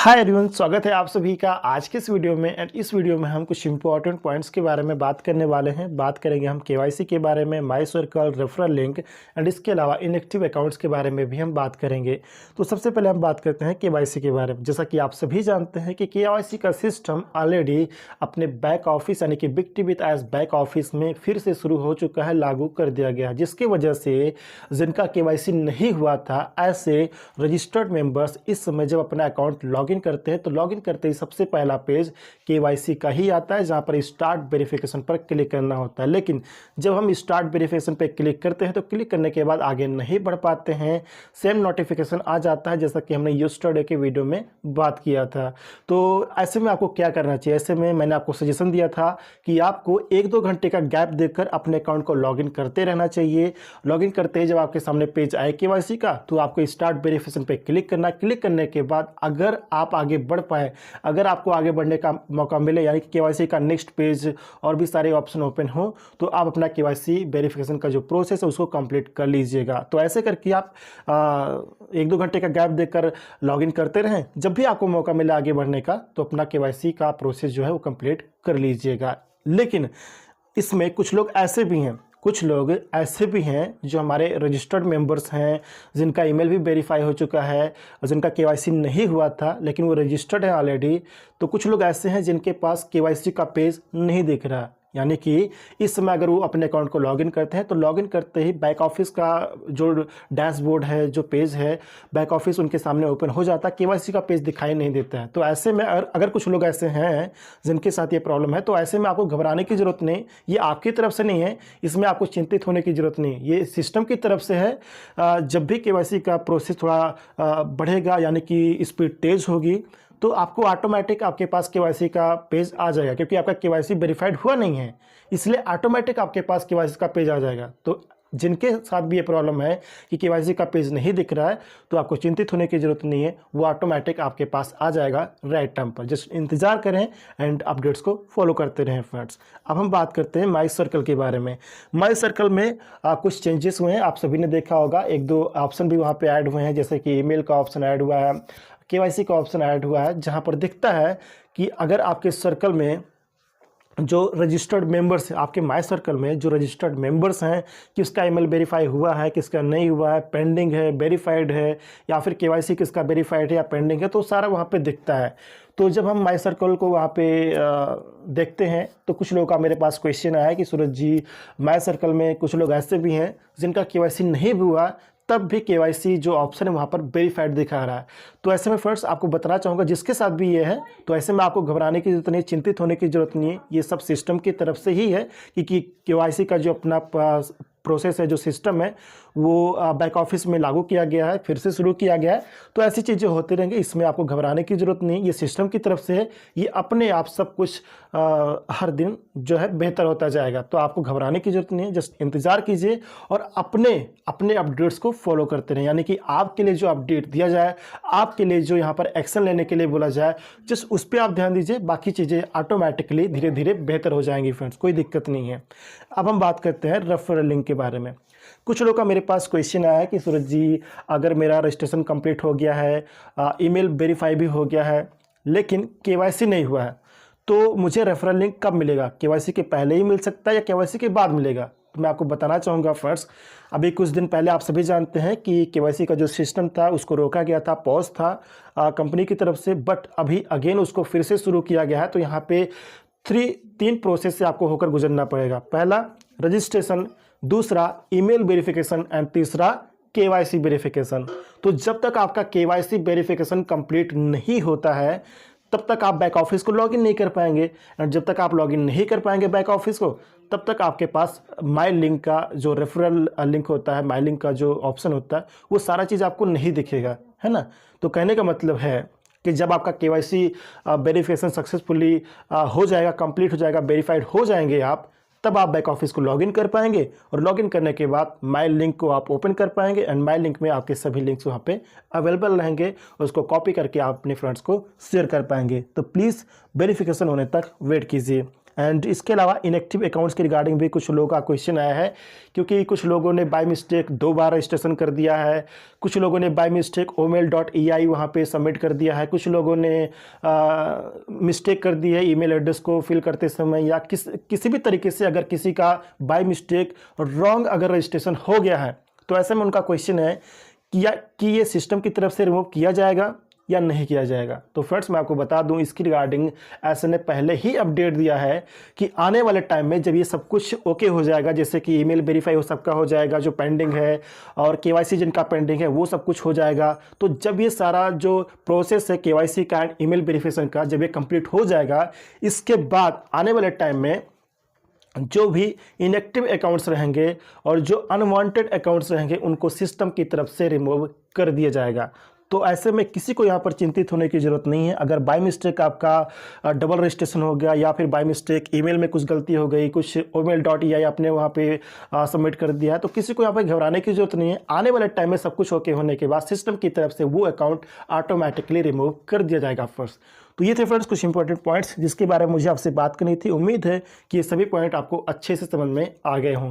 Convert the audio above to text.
Hi everyone, स्वागत है आप सभी का आज के इस वीडियो में। एंड इस वीडियो में हम कुछ इंपॉर्टेंट पॉइंट्स के बारे में बात करने वाले हैं। बात करेंगे हम केवाईसी के बारे में, माई सर्कल, रेफरल लिंक एंड इसके अलावा इनएक्टिव अकाउंट्स के बारे में भी हम बात करेंगे। तो सबसे पहले हम बात करते हैं केवाईसी के बारे में। जैसा कि आप सभी जानते हैं कि केवाईसी का सिस्टम ऑलरेडी अपने बैक ऑफिस यानी कि big TV as back office में फिर से शुरू हो चुका है, लागू कर दिया गया है, जिसकी वजह से जिनका केवाईसी नहीं हुआ था ऐसे रजिस्टर्ड मेंबर्स इस समय जब अपना अकाउंट लॉगिन करते हैं तो लॉगिन करते ही सबसे पहला पेज केवाईसी का ही आता है, जहां पर स्टार्ट वेरिफिकेशन पर क्लिक करना होता है। लेकिन जब हम स्टार्ट वेरिफिकेशन पर क्लिक करते हैं तो क्लिक करने के बाद आगे नहीं बढ़ पाते हैं, सेम नोटिफिकेशन आ जाता है, जैसा कि हमने यस्टरडे के वीडियो में बात किया था। तो ऐसे में आपको क्या करना चाहिए? ऐसे में मैंने आपको सजेशन दिया था कि आपको 1-2 घंटे का गैप देकर अपने अकाउंट को लॉगिन करते रहना चाहिए। लॉगिन करते ही जब आपके सामने पेज आए केवाईसी का तो आपको स्टार्ट वेरिफिकेशन पे क्लिक करना। क्लिक करने के बाद अगर आप आगे बढ़ पाए, अगर आपको आगे बढ़ने का मौका मिले, यानी कि केवाईसी का नेक्स्ट पेज और भी सारे ऑप्शन ओपन हो, तो आप अपना केवाईसी वेरिफिकेशन का जो प्रोसेस है उसको कंप्लीट कर लीजिएगा। तो ऐसे करके आप 1-2 घंटे का गैप देकर लॉगिन करते रहें। जब भी आपको मौका मिले आगे बढ़ने का तो अपना केवाईसी का प्रोसेस जो है वो कंप्लीट कर लीजिएगा। लेकिन इसमें कुछ लोग ऐसे भी हैं जो हमारे रजिस्टर्ड मेंबर्स हैं, जिनका ईमेल भी वेरीफाई हो चुका है और जिनका केवाईसी नहीं हुआ था लेकिन वो रजिस्टर्ड है ऑलरेडी। तो कुछ लोग ऐसे हैं जिनके पास केवाईसी का पेज नहीं दिख रहा, यानी कि इस समय अगर वो अपने अकाउंट को लॉगिन करते हैं तो लॉगिन करते ही बैक ऑफिस का जो डैशबोर्ड है, जो पेज है, बैक ऑफिस उनके सामने ओपन हो जाता है, केवाईसी का पेज दिखाई नहीं देता है। तो ऐसे में अगर कुछ लोग ऐसे हैं जिनके साथ ये प्रॉब्लम है तो ऐसे में आपको घबराने की ज़रूरत नहीं। ये आपकी तरफ से नहीं है, इसमें आपको चिंतित होने की ज़रूरत नहीं, ये सिस्टम की तरफ से है। जब भी केवाईसी का प्रोसेस थोड़ा बढ़ेगा, यानी कि स्पीड तेज़ होगी, तो आपको ऑटोमेटिक आपके पास केवाईसी का पेज आ जाएगा, क्योंकि आपका केवाईसी वेरीफाइड हुआ नहीं है, इसलिए ऑटोमेटिक आपके पास केवाईसी का पेज आ जाएगा। तो जिनके साथ भी ये प्रॉब्लम है कि केवाईसी का पेज नहीं दिख रहा है तो आपको चिंतित होने की ज़रूरत नहीं है, वो ऑटोमेटिक आपके पास आ जाएगा राइट टाइम पर। जस्ट इंतज़ार करें एंड अपडेट्स को फॉलो करते रहें फ्रेंड्स। अब हम बात करते हैं माई सर्कल के बारे में। माई सर्कल में कुछ चेंजेस हुए हैं, आप सभी ने देखा होगा। 1-2 ऑप्शन भी वहाँ पर ऐड हुए हैं, जैसे कि ईमेल का ऑप्शन ऐड हुआ है, केवाईसी का ऑप्शन ऐड हुआ है, जहां पर दिखता है कि अगर आपके सर्कल में जो रजिस्टर्ड मेंबर्स हैं, आपके माई सर्कल में जो रजिस्टर्ड मेंबर्स हैं, किसका ईमेल वेरीफाई हुआ है, किसका नहीं हुआ है, पेंडिंग है, वेरीफाइड है, या फिर केवाईसी किसका वेरीफाइड है या पेंडिंग है, तो सारा वहाँ पे दिखता है। तो जब हम माई सर्कल को वहाँ पे देखते हैं तो कुछ लोगों का मेरे पास क्वेश्चन आया कि सूरज जी, माई सर्कल में कुछ लोग ऐसे भी हैं जिनका केवाईसी नहीं भी हुआ तब भी केवाईसी जो ऑप्शन है वहाँ पर वेरीफाइड दिखा रहा है। तो ऐसे में फ्रेंड्स आपको बताना चाहूँगा, जिसके साथ भी ये है तो ऐसे में आपको घबराने की जरूरत नहीं, चिंतित होने की ज़रूरत नहीं है। ये सब सिस्टम की तरफ से ही है कि केवाईसी का जो अपना प्रोसेस है, जो सिस्टम है, वो बैक ऑफिस में लागू किया गया है, फिर से शुरू किया गया है। तो ऐसी चीज़ें होती रहेंगी, इसमें आपको घबराने की ज़रूरत नहीं, ये सिस्टम की तरफ से है, ये अपने आप सब कुछ हर दिन जो है बेहतर होता जाएगा। तो आपको घबराने की ज़रूरत नहीं है, जस्ट इंतज़ार कीजिए और अपने अपडेट्स को फॉलो करते रहें। यानी कि आपके लिए जो अपडेट दिया जाए, आपके लिए जो यहाँ पर एक्शन लेने के लिए बोला जाए, जस्ट उस पर आप ध्यान दीजिए, बाकी चीज़ें ऑटोमेटिकली धीरे धीरे बेहतर हो जाएंगी फ्रेंड्स, कोई दिक्कत नहीं है। अब हम बात करते हैं रेफरल लिंक के बारे में। कुछ लोगों का मेरे पास क्वेश्चन आया है कि सूरज जी, अगर मेरा रजिस्ट्रेशन कंप्लीट हो गया है, ईमेल वेरीफाई भी हो गया है, लेकिन केवाईसी नहीं हुआ है, तो मुझे रेफरल लिंक कब मिलेगा? केवाईसी के पहले ही मिल सकता है या केवाईसी के बाद मिलेगा? तो मैं आपको बताना चाहूँगा फ्रेंड्स, अभी कुछ दिन पहले आप सभी जानते हैं कि केवाईसी का जो सिस्टम था उसको रोका गया था, पॉज था कंपनी की तरफ से, बट अभी अगेन उसको फिर से शुरू किया गया है। तो यहाँ पे 3 प्रोसेस से आपको होकर गुजरना पड़ेगा। पहला रजिस्ट्रेशन, दूसरा ईमेल वेरिफिकेशन एंड तीसरा केवाईसी वेरिफिकेशन। तो जब तक आपका केवाईसी वेरिफिकेशन कंप्लीट नहीं होता है तब तक आप बैक ऑफिस को लॉगिन नहीं कर पाएंगे, और जब तक आप लॉगिन नहीं कर पाएंगे बैक ऑफिस को, तब तक आपके पास माई लिंक का जो रेफरल लिंक होता है, माई लिंक का जो ऑप्शन होता है, वो सारा चीज़ आपको नहीं दिखेगा, है ना। तो कहने का मतलब है कि जब आपका केवाईसी वेरिफिकेशन सक्सेसफुली हो जाएगा, कंप्लीट हो जाएगा, वेरीफाइड हो जाएंगे आप, तब आप बैक ऑफिस को लॉगिन कर पाएंगे, और लॉगिन करने के बाद माई लिंक को आप ओपन कर पाएंगे एंड माई लिंक में आपके सभी लिंक्स वहाँ पे अवेलेबल रहेंगे, उसको कॉपी करके आप अपने फ्रेंड्स को शेयर कर पाएंगे। तो प्लीज़ वेरिफिकेशन होने तक वेट कीजिए। एंड इसके अलावा इनएक्टिव अकाउंट्स के रिगार्डिंग भी कुछ लोगों का क्वेश्चन आया है, क्योंकि कुछ लोगों ने बाय मिस्टेक 2 बार रजिस्ट्रेशन कर दिया है, कुछ लोगों ने बाय मिस्टेक omail.ei वहाँ पे सबमिट कर दिया है, कुछ लोगों ने मिस्टेक कर दी है ईमेल एड्रेस को फिल करते समय, या किसी भी तरीके से अगर किसी का बाय मिस्टेक रॉन्ग अगर रजिस्ट्रेशन हो गया है, तो ऐसे में उनका क्वेश्चन है कि ये सिस्टम की तरफ से रिमूव किया जाएगा या नहीं किया जाएगा। तो फ्रेंड्स मैं आपको बता दूं, इसकी रिगार्डिंग ऐसे ने पहले ही अपडेट दिया है कि आने वाले टाइम में जब ये सब कुछ ओके हो जाएगा, जैसे कि ईमेल वेरीफाई हो सबका हो जाएगा जो पेंडिंग है, और केवाईसी जिनका पेंडिंग है वो सब कुछ हो जाएगा, तो जब ये सारा जो प्रोसेस है केवाईसी का एंड ईमेल वेरिफिकेशन का जब ये कंप्लीट हो जाएगा, इसके बाद आने वाले टाइम में जो भी इनएक्टिव अकाउंट्स रहेंगे और जो अनवांटेड अकाउंट्स रहेंगे उनको सिस्टम की तरफ से रिमूव कर दिया जाएगा। तो ऐसे में किसी को यहाँ पर चिंतित होने की ज़रूरत नहीं है। अगर बाय मिस्टेक आपका डबल रजिस्ट्रेशन हो गया, या फिर बाय मिस्टेक ईमेल में कुछ गलती हो गई, कुछ omail.ei आपने वहाँ पे सबमिट कर दिया है, तो किसी को यहाँ पर घबराने की ज़रूरत नहीं है। आने वाले टाइम में सब कुछ ओके होने के बाद सिस्टम की तरफ से वो अकाउंट ऑटोमेटिकली रिमूव कर दिया जाएगा फर्स्ट। तो ये थे फ्रेंड्स कुछ इंपॉर्टेंट पॉइंट्स जिसके बारे में मुझे आपसे बात करनी थी। उम्मीद है कि ये सभी पॉइंट आपको अच्छे से समझ में आ गए होंगे।